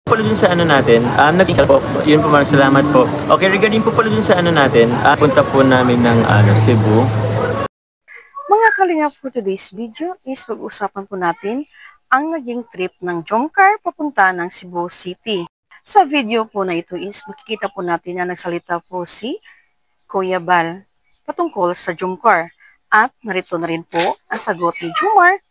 Pala dun sa ano natin, nag-initial po, yun po, maraming salamat po. Okay, regarding po pala dun sa ano natin, punta po namin ng Cebu. Mga kalingap, for today's video is pag-usapan po natin ang naging trip ng Jomcar papunta ng Cebu City. Sa video po na ito is makikita po natin na nagsalita po si Kuya Bal patungkol sa Jomcar. At narito na rin po ang sagot ni Jomar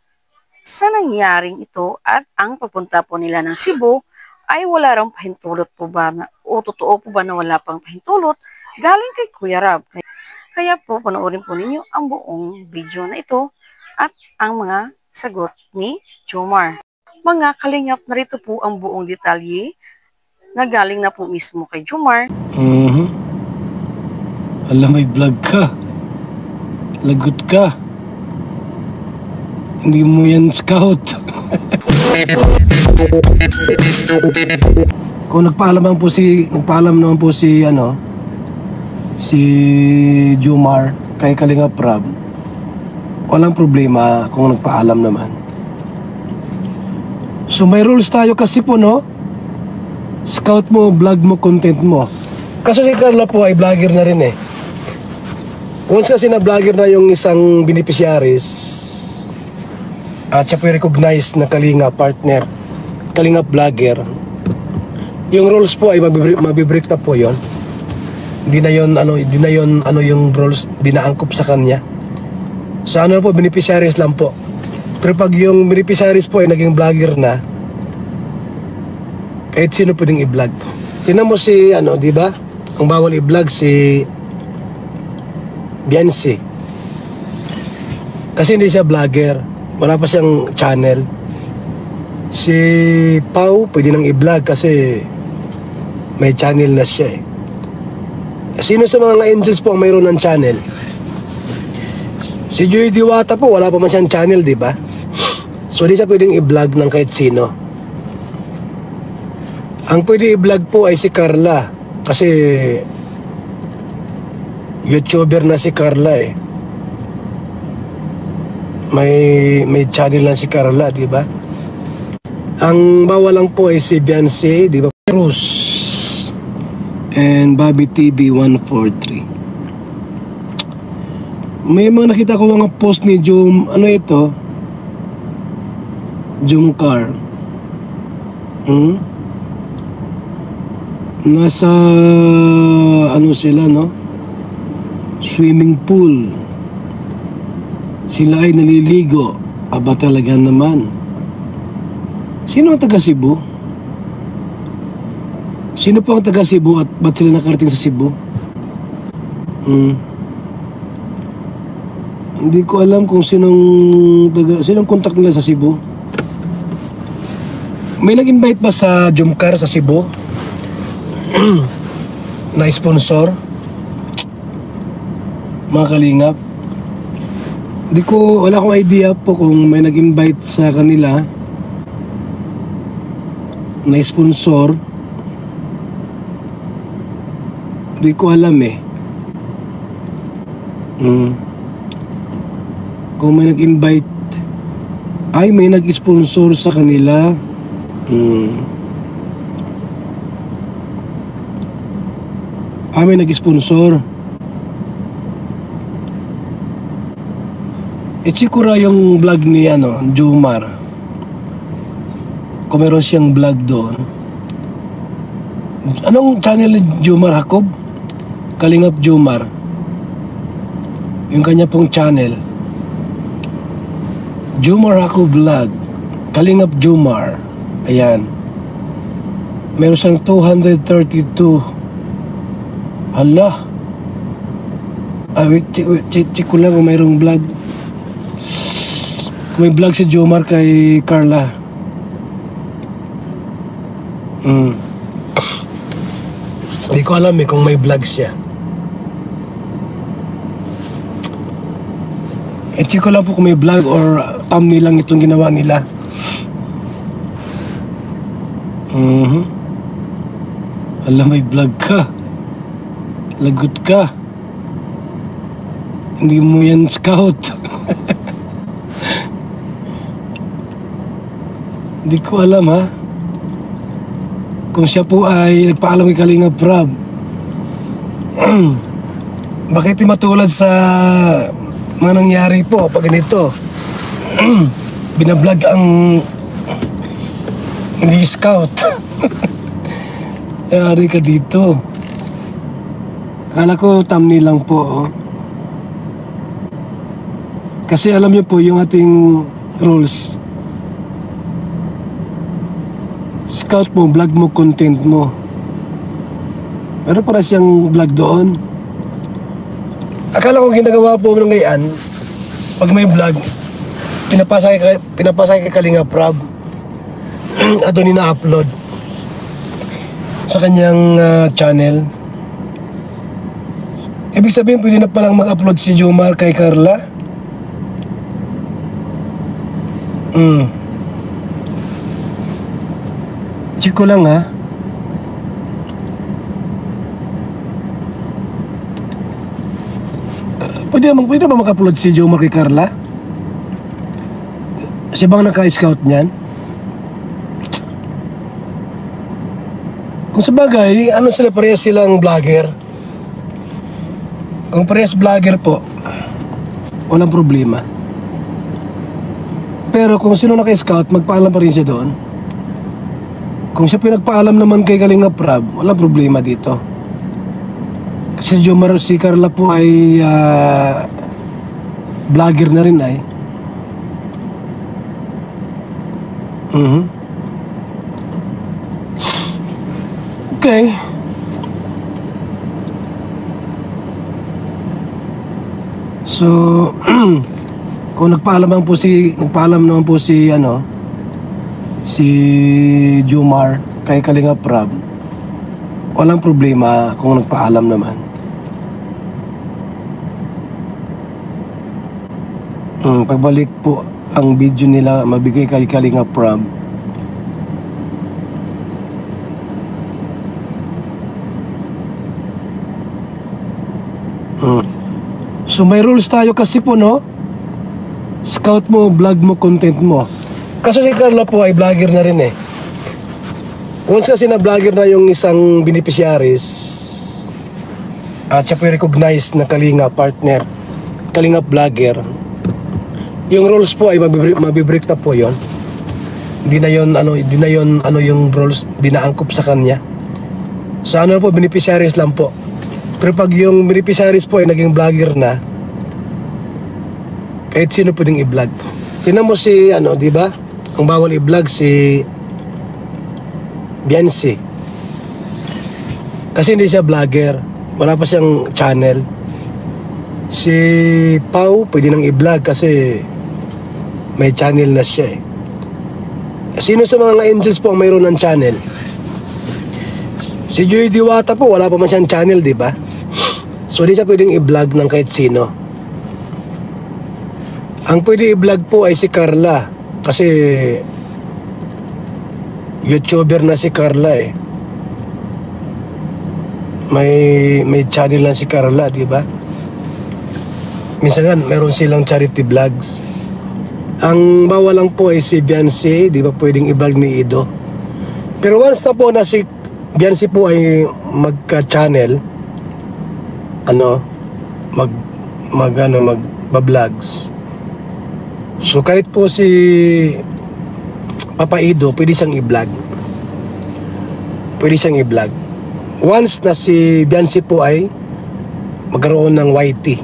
sa nangyaring ito at ang papunta po nila ng Cebu ay wala rang pahintulot po ba o totoo po ba na wala pang pahintulot galing kay Kuya Rab. Kaya po panoorin po ninyo ang buong video na ito at ang mga sagot ni Jomar. Mga kalingap, narito po ang buong detalye na galing na po mismo kay Jomar. Alam, may vlog ka. Lagot ka. Hindi mo yan scout. Kung nagpaalam naman po si Jomar kay Kalinga Prab, walang problema kung nagpaalam naman. So may rules tayo kasi po, no? Scout mo, vlog mo, content mo. Kaso si Carla po ay vlogger na rin eh. Once kasi na vlogger na yung isang beneficiaries at siya po recognize na Kalinga partner, Kalinga vlogger, yung rules po ay mabibreak na po yon. Hindi na yon yung rules, di na angkop sa kanya. Sa ano po, beneficiaries lang po. Pero pag yung beneficiaries po ay naging vlogger na, kahit sino pwedeng i-vlog. Tingnan mo si di ba? Ang bawal i-vlog si Biancy. Kasi hindi siya vlogger, wala pa siyang channel. Si Pau pwede nang i-vlog kasi may channel na siya eh. Sino sa mga angels po ang mayroon ng channel? Si Joy Diwata po, wala pa man siyang channel, di ba? So, di siya pwedeng i-vlog ng kahit sino. Ang pwede i-vlog po ay si Carla. Kasi YouTuber na si Carla eh. May channel lang si Carla, di ba? Ang bawal lang po ay si Biancy, di ba? Cruz and Bobby TV 143. May mga nakita ko mga post ni Jomcar. Nasa sila, no? Swimming pool. Sila ay naliligo. Aba talaga naman. Sino ang taga Cebu? Sino po ang taga Cebu at ba't sila nakarating sa Cebu? Hindi ko alam kung sinong contact nila sa Cebu. May nag-invite ba sa Jomcar sa Cebu? Na sponsor? Mga kalingap. Wala akong idea po kung may nag-invite sa kanila na sponsor. Hindi ko alam eh. Kung may nag-invite, ay may nag-sponsor sa kanila. May nag-sponsor. Itsikura yung vlog ni Jomar. Kung meron siyang vlog doon. Anong channel ni Jomar Jacob? Kalingap Jomar. Yung kanya pong channel. Jomar Jacob Vlog. Kalingap Jomar. Ayan. Meron siyang 232. Hala. Wait, check ko lang kung mayroong vlog. May vlog si Jomar kay Carla. Hindi ko alam kung may vlog siya. Check ko lang po kung may vlog or thumbnail lang itong ginawa nila. Alam, may vlog ka. Lagot ka. Hindi mo yan scout. Hindi ko alam, ha. kung siya po ay nagpaalam kay Kalinga Prab, bakit di matulad sa mga nangyari po pag ganito? Binablog ang hindi scout. Yari ka dito. Akala ko thumbnail lang po, oh. Kasi alam niyo po yung ating rules. Scout mo, vlog mo, content mo. Pero para siyang vlog doon. Akala ko ginagawa po ng ngayon, pag may vlog, pinapasa kay Kalinga Prab. At doon ina-upload sa kanyang channel. Ibig sabihin, pwede na palang mag-upload si Jomar kay Carla. Check ko lang, ha. Pwede ba mag-upload si Jomar kay Carla? Siya bang naka-scout niyan? Kung sabagay, ano sila, parehas silang vlogger. Kung parehas vlogger po, walang problema. Pero kung sino naka-scout, magpaalam pa rin siya doon. Kung siya pinagpaalam naman kay Kalinga Prab, walang problema dito. Kasi Jomar, si Carla po ay vlogger na rin ay. Okay. So, kung nagpaalam naman po si Jomar kay Kalinga Prab, walang problema kung nagpaalam naman. Pagbalik po ang video nila mabigay kay Kalinga Prab. So may rules tayo kasi po, no? Scout mo, vlog mo, content mo. Kaso si Carla po ay vlogger na rin eh. Once kasi na vlogger na yung isang beneficiaries at siya po recognize na Kalinga partner, Kalinga vlogger, yung rules po ay mabibreak na po yon. Hindi na yon yung rules, di na angkop sa kanya. Sa ano po, beneficiaries lang po. Pero pag yung beneficiaries po ay naging vlogger na, kahit sino pwedeng i-vlog. Tingnan mo si, di ba? Ang bawal i-vlog si Biancy. Kasi hindi siya vlogger. Wala pa siyang channel. Si Pau, pwede nang i-vlog kasi may channel na siya eh. Sino sa mga angels po ang mayroon ng channel? Si Joy Diwata po, wala pa man siyang channel, di ba? So, di siya pwedeng i-vlog ng kahit sino. Ang pwede i-vlog po ay si Carla. Kasi YouTuber na si Carla eh. May channel lang si Carla, di ba? Minsan meron silang charity vlogs. Ang bawal lang po ay si Biancy, di ba pwedeng i-vlog ni Ido. Pero once na po na si Biancy po ay magka-channel, mag-vlogs. So kahit po si Papa Ido, pwede siyang i-vlog. Pwede siyang i-vlog. Once na si Biancy po ay magkaroon ng YT.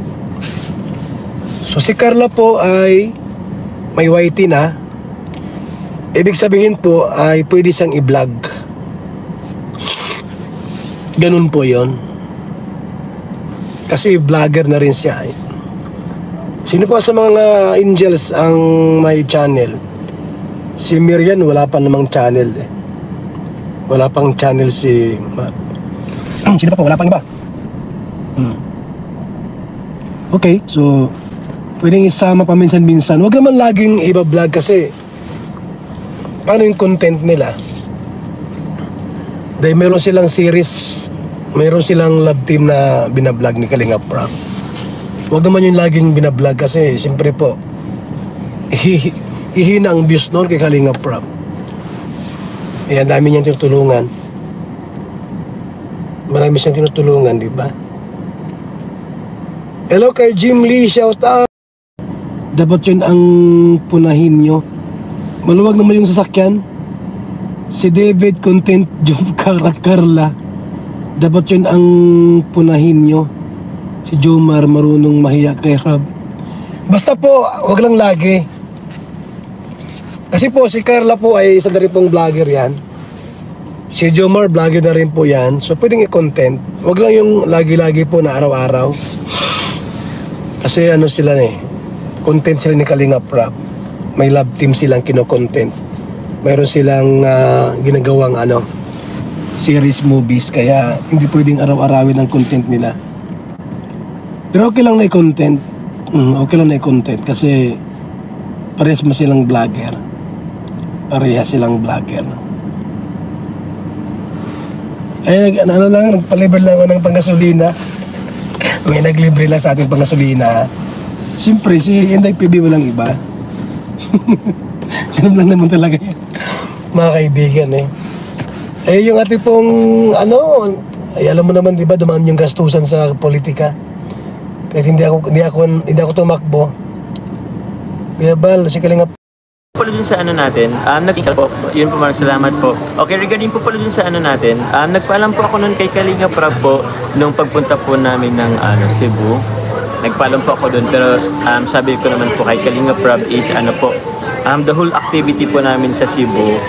So si Carla po ay may YT na. Ibig sabihin po ay pwede siyang i-vlog. Ganun po yon. Kasi vlogger na rin siya eh. Sino pa sa mga angels ang may channel? Si Miriam wala pa namang channel eh. Wala pang channel si sino pa po? Wala pang iba. Okay, so pwedeng isama pa minsan-minsan. Huwag naman laging iba-vlog kasi paano yung content nila? Dahil meron silang series, meron silang love team na binablog ni Kalinga Prab. Huwag naman yung laging binablog kasi siyempre po hihina ang views noon kay Kalinga Prab. Eh, ang dami niyang tutulungan. Marami siyang tinutulungan, di ba? Hello kay Jim Lee, shout out. Dapat yun ang punahin nyo. Maluwag naman yung sasakyan. Si David, content, Jomcar at Carla. Dapat yun ang punahin nyo. Si Jomar, marunong mahiya kay Rab. Basta po, wag lang lagi. Kasi po, si Carla po ay isa na rin pong vlogger yan. Si Jomar, vlogger na rin po yan. So, pwedeng i-content. Wag lang yung lagi-lagi po na araw-araw. Kasi ano sila content sila ni Kalinga Prab. May love team silang kino-content. Mayroon silang ginagawang series movies. Kaya hindi pwedeng araw-arawin ang content nila. Pero okay lang na i-content. Okay lang na i-content. Kasi parehas mo silang vlogger. Parehas silang vlogger. Ay, nagpalibre lang ako ng panggasolina. May naglibre lang sa ating panggasolina. Siyempre, si Inday PB walang iba. Ganun lang naman talaga yan. Mga kaibigan Eh, yung ating pong, ay alam mo naman, di ba, dumaan yung gastusan sa politika. Kahit hindi ako tumakbo. Kaya bal, si Kalinga Pala dun sa natin, naging po, yun po maraming salamat po. Okay, regarding po pala dun sa natin, nagpaalam po ako nun kay Kalinga Prab po nung pagpunta po namin ng Cebu. Nagpaalam po ako dun, pero sabi ko naman po kay Kalinga Prab is the whole activity po namin sa Cebu,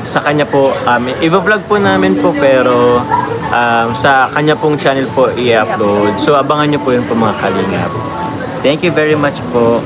sa kanya po, i-vlog po namin po, pero sa kanya pong channel po i-upload. So abangan nyo po yun po mga Kalingap. Thank you very much po.